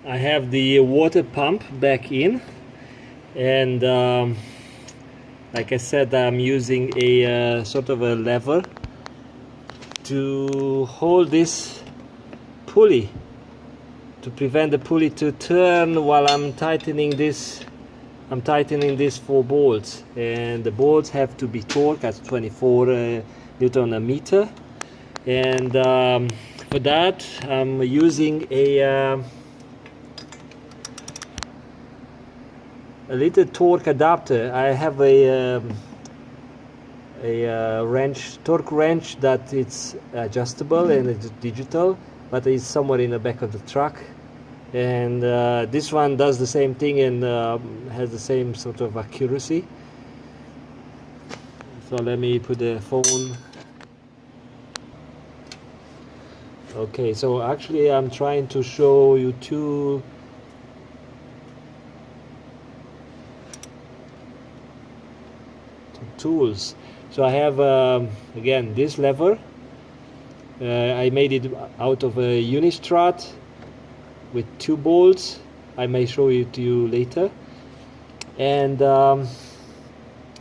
I have the water pump back in, and like I said, I'm using a sort of a lever to hold this pulley, to prevent the pulley to turn while I'm tightening this. I'm tightening these 4 bolts, and the bolts have to be torqued at 24 Newton a meter. And for that, I'm using a little torque adapter. I have a torque wrench that it's adjustable and it's digital, but it's somewhere in the back of the truck. And this one does the same thing and has the same sort of accuracy. So let me put the phone. Okay, so actually I'm trying to show you two tools. So I have again this lever. I made it out of a unistrut with 2 bolts. I may show it to you later. And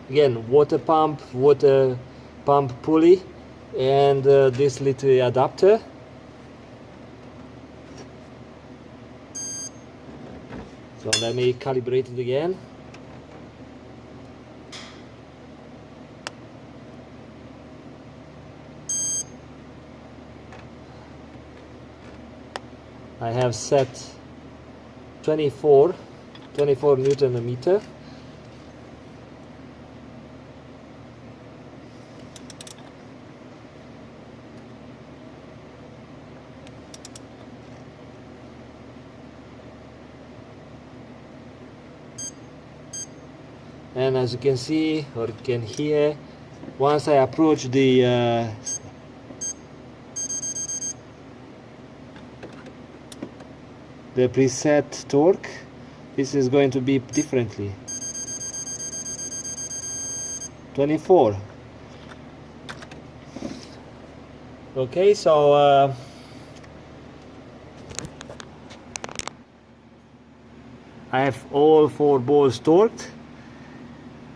again, water pump pulley, and this little adapter. So let me calibrate it again. I have set 24 Newton a meter. And as you can see or you can hear, once I approach the preset torque, this is going to be differently. 24. Okay, so I have all 4 bolts torqued,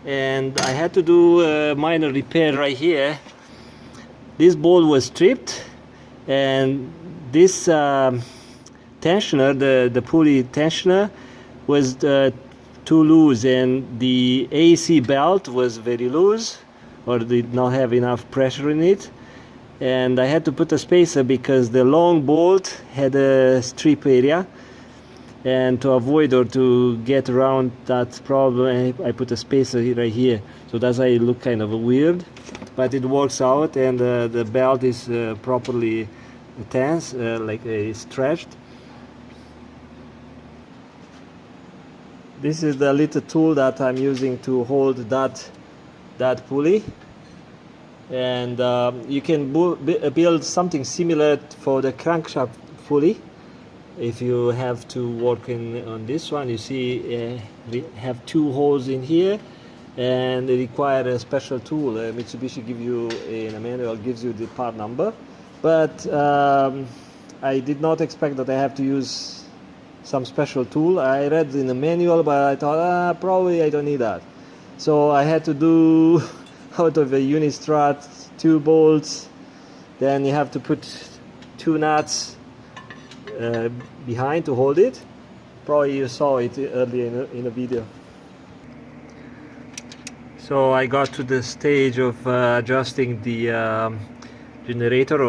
and I had to do a minor repair right here. This bolt was stripped, and this tensioner, the pulley tensioner, was too loose, and the AC belt was very loose or did not have enough pressure in it, and I had to put a spacer because the long bolt had a strip area, and to avoid or to get around that problem, I put a spacer right here. So that's why it look kind of weird, but it works out, and the belt is properly tense, like stretched. This is the little tool that I'm using to hold that pulley, and you can build something similar for the crankshaft pulley. If you have to work on this one, you see we have 2 holes in here, and they require a special tool. Mitsubishi give you in a manual, gives you the part number, but I did not expect that I have to use some special tool. I read in the manual, but I thought probably I don't need that. So I had to do out of a unistrut 2 bolts, then you have to put 2 nuts behind to hold it. Probably you saw it earlier in the video. So I got to the stage of adjusting the generator or